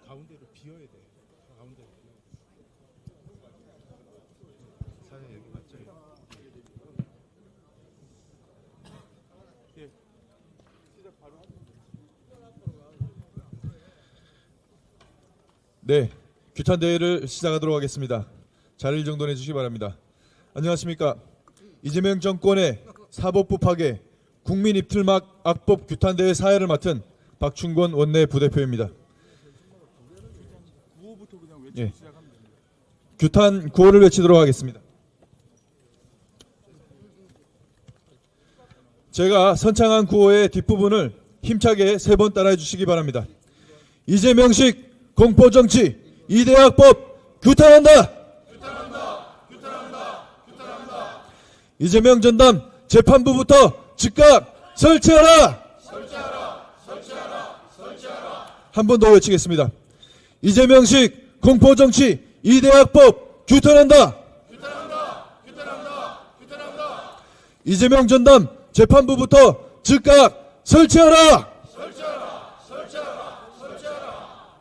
가운데로 비워야 돼. 가운데로. 사장님 여기 맞죠? 예. 시작 바로. 네, 규탄 대회를 시작하도록 하겠습니다. 자리를 정돈해 주시기 바랍니다. 안녕하십니까? 이재명 정권의 사법부 파괴, 국민 입틀막 악법 규탄 대회 사회를 맡은 박충권 원내 부대표입니다. 예. 규탄 구호를 외치도록 하겠습니다. 제가 선창한 구호의 뒷부분을 힘차게 3번 따라해 주시기 바랍니다. 이재명식 공포정치 이대학법 규탄한다. 규탄한다. 규탄한다. 규탄한다. 이재명 전담 재판부부터 즉각 설치하라. 설치하라. 설치하라. 설치하라. 한 번 더 외치겠습니다. 이재명식 공포정치 이대학법 규탄한다. 규탄한다. 규탄한다. 규탄한다. 이재명 전담 재판부부터 즉각 설치하라. 설치하라. 설치하라. 설치하라.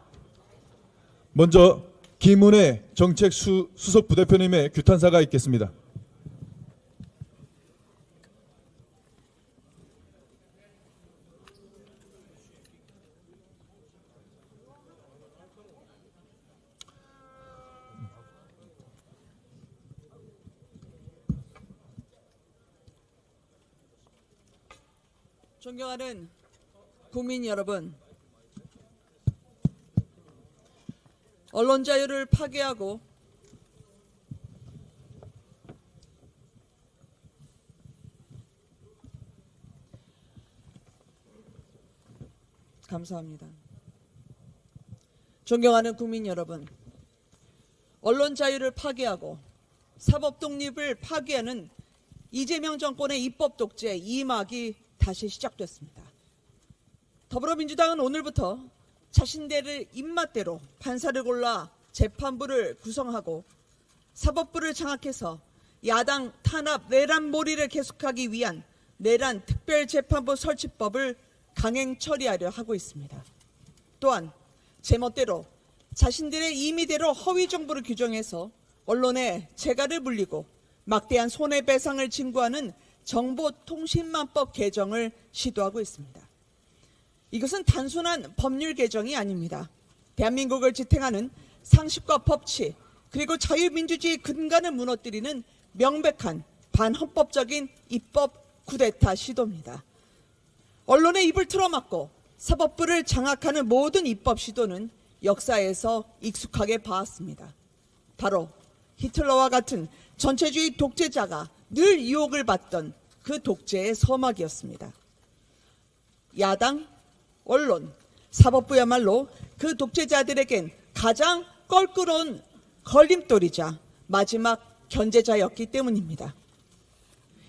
먼저 김은혜 정책수석 부대표님의 규탄사가 있겠습니다. 존경하는 국민 여러분, 언론 자유를 파괴하고 감사합니다. 존경하는 국민 여러분, 언론 자유를 파괴하고 사법 독립을 파괴하는 이재명 정권의 입법 독재 2막이 다시 시작됐습니다. 더불어민주당은 오늘부터 자신들의 입맛대로 판사를 골라 재판부를 구성하고 사법부를 장악해서 야당 탄압 내란몰이를 계속하기 위한 내란 특별재판부 설치법을 강행 처리하려 하고 있습니다. 또한 제멋대로 자신들의 임의대로 허위 정보를 규정해서 언론에 재갈을 물리고 막대한 손해배상을 징구하는 정보통신망법 개정을 시도하고 있습니다. 이것은 단순한 법률 개정이 아닙니다. 대한민국을 지탱하는 상식과 법치 그리고 자유민주주의 근간을 무너뜨리는 명백한 반헌법적인 입법 쿠데타 시도입니다. 언론의 입을 틀어막고 사법부를 장악하는 모든 입법 시도는 역사에서 익숙하게 봐왔습니다. 바로 히틀러와 같은 전체주의 독재자가 늘 유혹을 받던 그 독재의 서막이었습니다. 야당, 언론, 사법부야말로 그 독재자들에겐 가장 껄끄러운 걸림돌이자 마지막 견제자였기 때문입니다.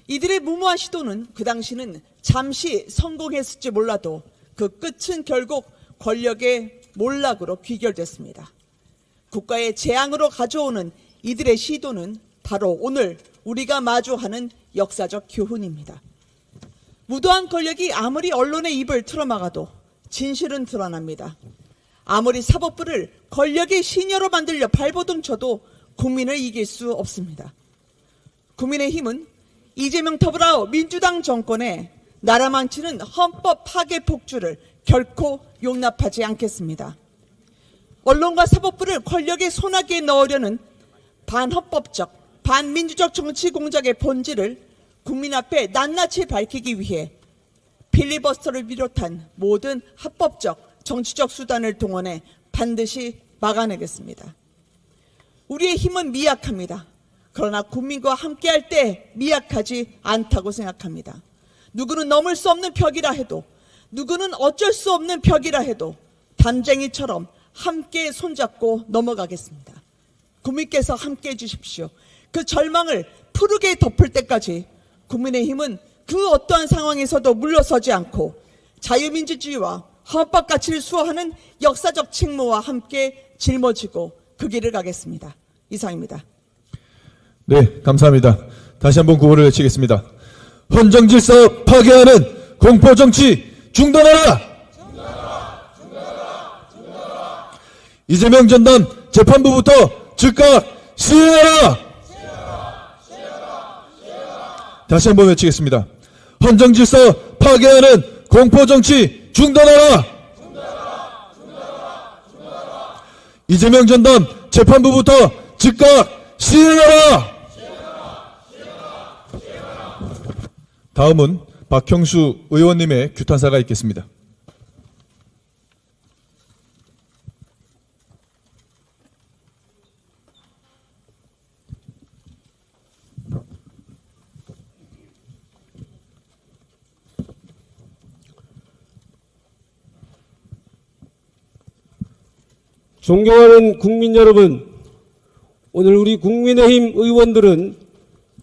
이들의 무모한 시도는 그 당시는 잠시 성공했을지 몰라도 그 끝은 결국 권력의 몰락으로 귀결됐습니다. 국가의 재앙으로 가져오는 이들의 시도는 바로 오늘 우리가 마주하는 역사적 교훈입니다. 무도한 권력이 아무리 언론의 입을 틀어막아도 진실은 드러납니다. 아무리 사법부를 권력의 시녀로 만들려 발버둥 쳐도 국민을 이길 수 없습니다. 국민의힘은 이재명 더불어민주당 정권의 나라 망치는 헌법 파괴 폭주를 결코 용납하지 않겠습니다. 언론과 사법부를 권력의 손아귀에 넣으려는 반헌법적, 반민주적 정치 공작의 본질을 국민 앞에 낱낱이 밝히기 위해 필리버스터를 비롯한 모든 합법적 정치적 수단을 동원해 반드시 막아내겠습니다. 우리의 힘은 미약합니다. 그러나 국민과 함께할 때 미약하지 않다고 생각합니다. 누구는 넘을 수 없는 벽이라 해도, 누구는 어쩔 수 없는 벽이라 해도 담쟁이처럼 함께 손잡고 넘어가겠습니다. 국민께서 함께해 주십시오. 그 절망을 푸르게 덮을 때까지 국민의힘은 그 어떠한 상황에서도 물러서지 않고 자유민주주의와 헌법 가치를 수호하는 역사적 책무와 함께 짊어지고 그 길을 가겠습니다. 이상입니다. 네, 감사합니다. 다시 한번 구호를 외치겠습니다. 헌정질서 파괴하는 공포정치 중단하라! 이재명 전담 재판부부터 즉각 시행하라! 다시 한번 외치겠습니다. 헌정질서 파괴하는 공포정치 중단하라! 이재명 전담 재판부부터 즉각 시행하라! 다음은 박형수 의원님의 규탄사가 있겠습니다. 존경하는 국민 여러분, 오늘 우리 국민의힘 의원들은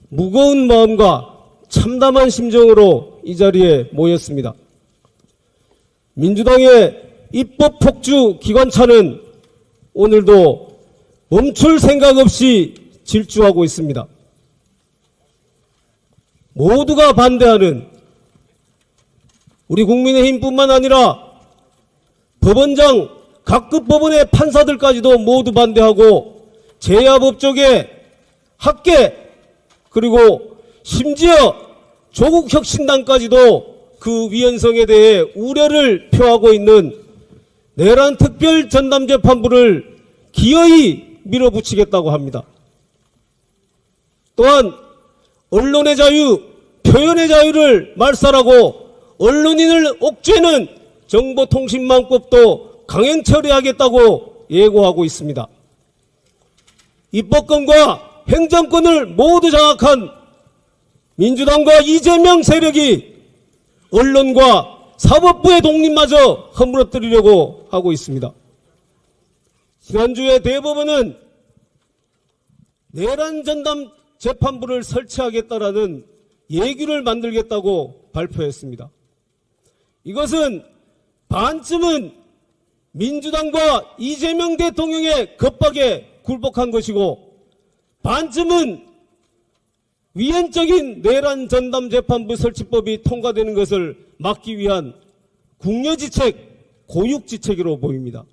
무거운 마음과 참담한 심정으로 이 자리에 모였습니다. 민주당의 입법 폭주 기관차는 오늘도 멈출 생각 없이 질주하고 있습니다. 모두가 반대하는 우리 국민의힘뿐만 아니라 법원장 각급 법원의 판사들까지도 모두 반대하고 제야법조계, 학계, 그리고 심지어 조국혁신당까지도 그 위헌성에 대해 우려를 표하고 있는 내란 특별 전담재판부를 기어이 밀어붙이겠다고 합니다. 또한 언론의 자유, 표현의 자유를 말살하고 언론인을 옥죄는 정보통신망법도 강행 처리하겠다고 예고하고 있습니다. 입법권과 행정권을 모두 장악한 민주당과 이재명 세력이 언론과 사법부의 독립마저 허물어뜨리려고 하고 있습니다. 지난주에 대법원은 내란 전담 재판부를 설치하겠다라는 예규를 만들겠다고 발표했습니다. 이것은 반쯤은 민주당과 이재명 대통령의 겁박에 굴복한 것이고 반쯤은 위헌적인 내란 전담 재판부 설치법이 통과되는 것을 막기 위한 궁여지책, 고육지책으로 보입니다.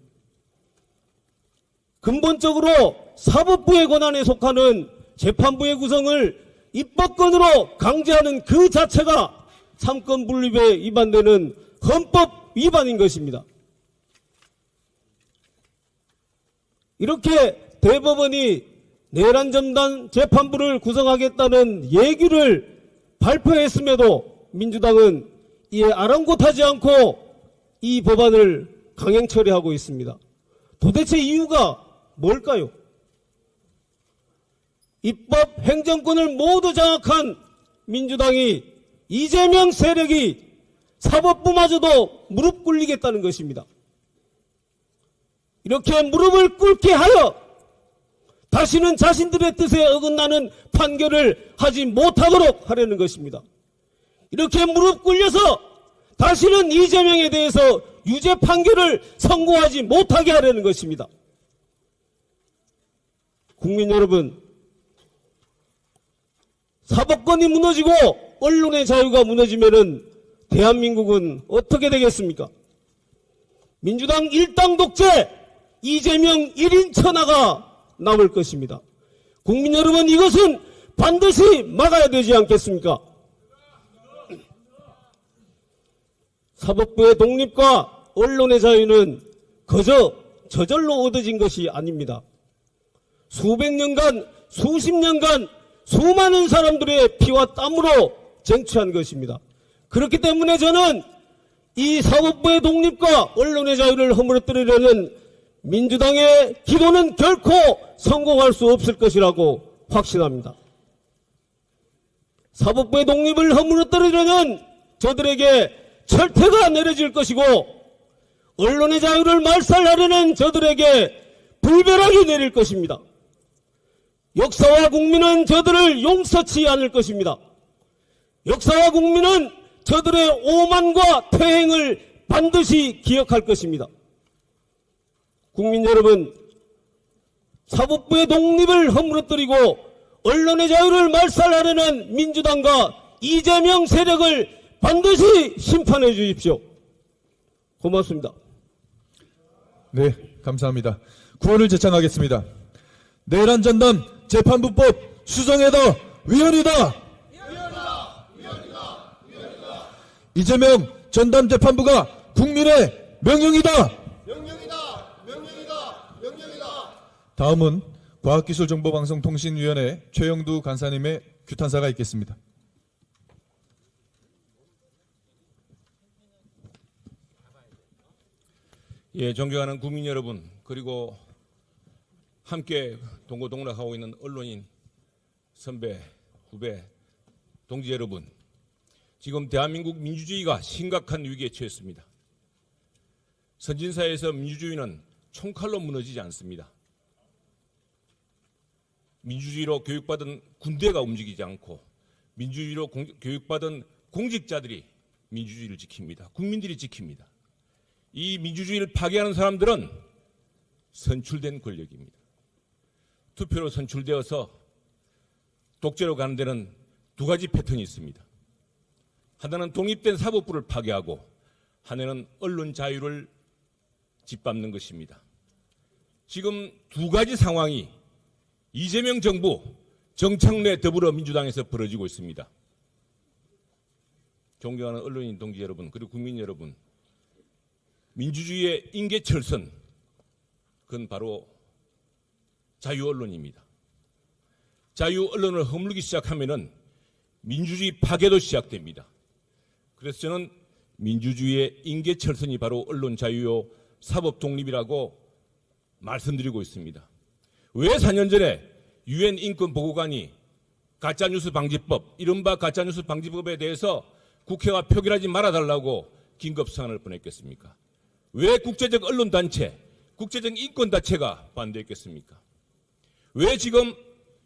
근본적으로 사법부의 권한에 속하는 재판부의 구성을 입법권으로 강제하는 그 자체가 삼권 분립에 위반되는 헌법 위반인 것입니다. 이렇게 대법원이 내란 전담 재판부를 구성하겠다는 예규를 발표했음에도 민주당은 이에 아랑곳하지 않고 이 법안을 강행 처리하고 있습니다. 도대체 이유가 뭘까요? 입법 행정권을 모두 장악한 민주당이 이재명 세력이 사법부마저도 무릎 꿇리겠다는 것입니다. 이렇게 무릎을 꿇게 하여 다시는 자신들의 뜻에 어긋나는 판결을 하지 못하도록 하려는 것입니다. 이렇게 무릎 꿇려서 다시는 이재명에 대해서 유죄 판결을 선고하지 못하게 하려는 것입니다. 국민 여러분, 사법권이 무너지고 언론의 자유가 무너지면은 대한민국은 어떻게 되겠습니까? 민주당 일당 독재, 이재명 1인 천하가 남을 것입니다. 국민 여러분, 이것은 반드시 막아야 되지 않겠습니까? 사법부의 독립과 언론의 자유는 그저 저절로 얻어진 것이 아닙니다. 수백 년간, 수십 년간 수많은 사람들의 피와 땀으로 쟁취한 것입니다. 그렇기 때문에 저는 이 사법부의 독립과 언론의 자유를 허물어뜨리려는 민주당의 기도는 결코 성공할 수 없을 것이라고 확신합니다. 사법부의 독립을 허물어뜨리려는 저들에게 철퇴가 내려질 것이고 언론의 자유를 말살하려는 저들에게 불벼락이 내릴 것입니다. 역사와 국민은 저들을 용서치 않을 것입니다. 역사와 국민은 저들의 오만과 퇴행을 반드시 기억할 것입니다. 국민 여러분, 사법부의 독립을 허물어뜨리고 언론의 자유를 말살하려는 민주당과 이재명 세력을 반드시 심판해 주십시오. 고맙습니다. 네, 감사합니다. 구원을 제창하겠습니다. 내란 전담 재판부법 수정에다 위헌이다. 이재명 전담 재판부가 국민의 명령이다. 다음은 과학기술정보방송통신위원회 최영두 간사님의 규탄사가 있겠습니다. 예, 존경하는 국민 여러분, 그리고 함께 동고동락하고 있는 언론인 선배, 후배, 동지 여러분, 지금 대한민국 민주주의가 심각한 위기에 처했습니다. 선진사회에서 민주주의는 총칼로 무너지지 않습니다. 민주주의로 교육받은 군대가 움직이지 않고 민주주의로 교육받은 공직자들이 민주주의를 지킵니다. 국민들이 지킵니다. 이 민주주의를 파괴하는 사람들은 선출된 권력입니다. 투표로 선출되어서 독재로 가는 데는 두 가지 패턴이 있습니다. 하나는 독립된 사법부를 파괴하고 하나는 언론 자유를 짓밟는 것입니다. 지금 두 가지 상황이 이재명 정부, 정청래 더불어민주당에서 벌어지고 있습니다. 존경하는 언론인 동지 여러분, 그리고 국민 여러분, 민주주의의 인계철선, 그건 바로 자유언론입니다. 자유언론을 허물기 시작하면은 민주주의 파괴도 시작됩니다. 그래서 저는 민주주의의 인계철선이 바로 언론 자유요 사법 독립이라고 말씀드리고 있습니다. 왜 4년 전에 UN 인권보고관이 가짜뉴스 방지법, 이른바 가짜뉴스 방지법에 대해서 국회가 표결하지 말아달라고 긴급사안을 보냈겠습니까? 왜 국제적 언론단체, 국제적 인권단체가 반대했겠습니까? 왜 지금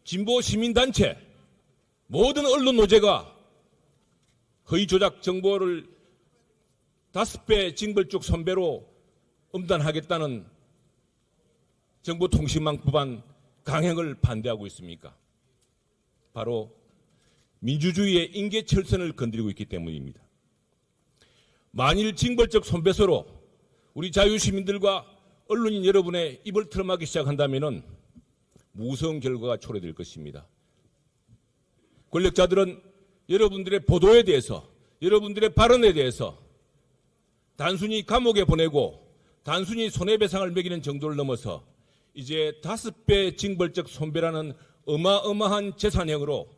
진보 시민단체, 모든 언론 노제가 허위 조작 정보를 5배 징벌적 선배로 엄단하겠다는 정보통신망 법안 강행을 반대하고 있습니까? 바로 민주주의의 인계철선을 건드리고 있기 때문입니다. 만일 징벌적 손배소로 우리 자유시민들과 언론인 여러분의 입을 틀어막기 시작한다면 무서운 결과가 초래될 것입니다. 권력자들은 여러분들의 보도에 대해서, 여러분들의 발언에 대해서 단순히 감옥에 보내고 단순히 손해배상을 매기는 정도를 넘어서 이제 5배 징벌적 손배라는 어마어마한 재산형으로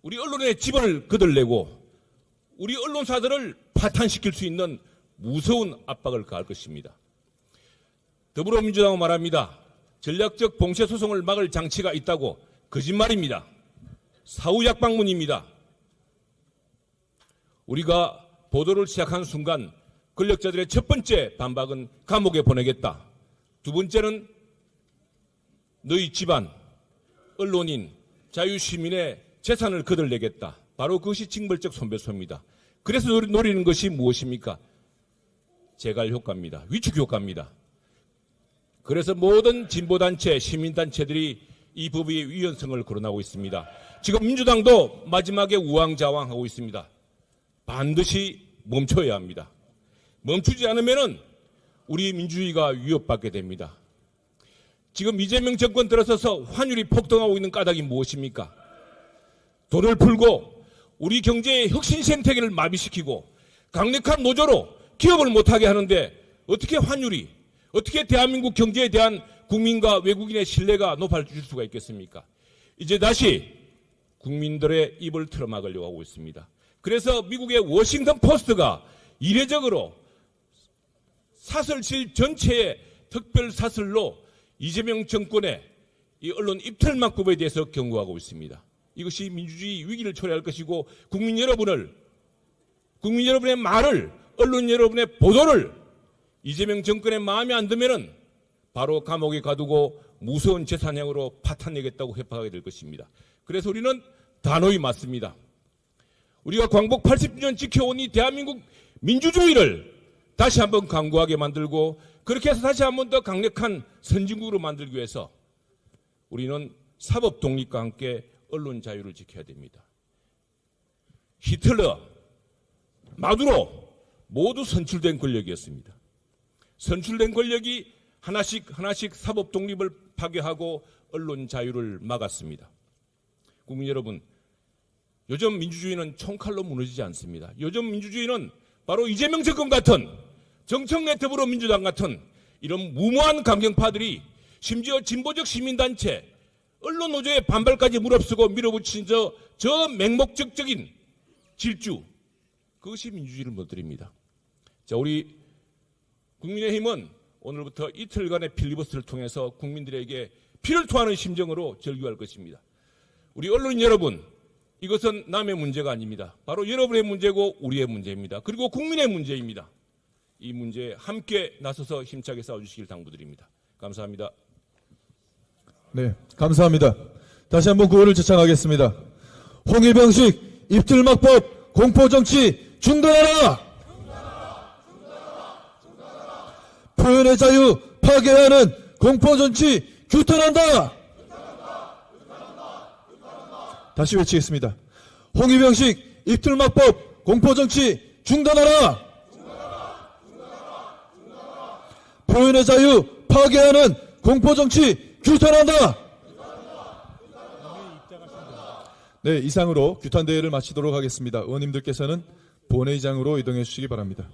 우리 언론의 집을 거들내고 우리 언론사들을 파탄시킬 수 있는 무서운 압박을 가할 것입니다. 더불어민주당은 말합니다. 전략적 봉쇄 소송을 막을 장치가 있다고. 거짓말입니다. 사후약방문입니다. 우리가 보도를 시작한 순간 권력자들의 첫 번째 반박은 감옥에 보내겠다. 두 번째는 너희 집안, 언론인, 자유시민의 재산을 거들내겠다. 바로 그것이 징벌적 손배소입니다. 그래서 노리는 것이 무엇입니까? 재갈 효과입니다. 위축 효과입니다. 그래서 모든 진보단체, 시민단체들이 이 법의 위헌성을 거론하고 있습니다. 지금 민주당도 마지막에 우왕좌왕하고 있습니다. 반드시 멈춰야 합니다. 멈추지 않으면 우리 민주주의가 위협받게 됩니다. 지금 이재명 정권 들어서서 환율이 폭등하고 있는 까닭이 무엇입니까? 돈을 풀고 우리 경제의 혁신 생태계를 마비시키고 강력한 노조로 기업을 못하게 하는데 어떻게 환율이, 어떻게 대한민국 경제에 대한 국민과 외국인의 신뢰가 높아질 수가 있겠습니까? 이제 다시 국민들의 입을 틀어막으려고 하고 있습니다. 그래서 미국의 워싱턴 포스트가 이례적으로 사설실 전체의 특별 사설로 이재명 정권의 이 언론 입틀막법에 대해서 경고하고 있습니다. 이것이 민주주의 위기를 초래할 것이고 국민 여러분의 말을, 언론 여러분의 보도를 이재명 정권의 마음에 안 들면은 바로 감옥에 가두고 무서운 재산형으로 파탄내겠다고 협박하게 될 것입니다. 그래서 우리는 단호히 맞습니다. 우리가 광복 80주년 지켜온 이 대한민국 민주주의를 다시 한번 강구하게 만들고 그렇게 해서 다시 한번 더 강력한 선진국으로 만들기 위해서 우리는 사법 독립과 함께 언론 자유를 지켜야 됩니다. 히틀러, 마두로 모두 선출된 권력이었습니다. 선출된 권력이 하나씩 사법 독립을 파괴하고 언론 자유를 막았습니다. 국민 여러분, 요즘 민주주의는 총칼로 무너지지 않습니다. 요즘 민주주의는 바로 이재명 정권 같은 정청래 더불어민주당 같은 이런 무모한 강경파들이 심지어 진보적 시민단체, 언론 노조의 반발까지 무릅쓰고 밀어붙인 저 맹목적적인 질주, 그것이 민주주의를 무너뜨립니다. 자, 우리 국민의힘은 오늘부터 이틀간의 필리버스터를 통해서 국민들에게 피를 토하는 심정으로 절규할 것입니다. 우리 언론인 여러분, 이것은 남의 문제가 아닙니다. 바로 여러분의 문제고 우리의 문제입니다. 그리고 국민의 문제입니다. 이 문제에 함께 나서서 힘차게 싸워주시길 당부드립니다. 감사합니다. 네, 감사합니다. 다시 한번 구호를 제창하겠습니다. 홍위병식 입틀막법 공포정치 중단하라! 표현의 자유 파괴하는 공포정치 규탄한다! 다시 외치겠습니다. 홍위병식 입틀막법 공포정치 중단하라! 표현의 자유 파괴하는 공포정치 규탄한다! 네, 이상으로 규탄대회를 마치도록 하겠습니다. 의원님들께서는 본회의장으로 이동해 주시기 바랍니다.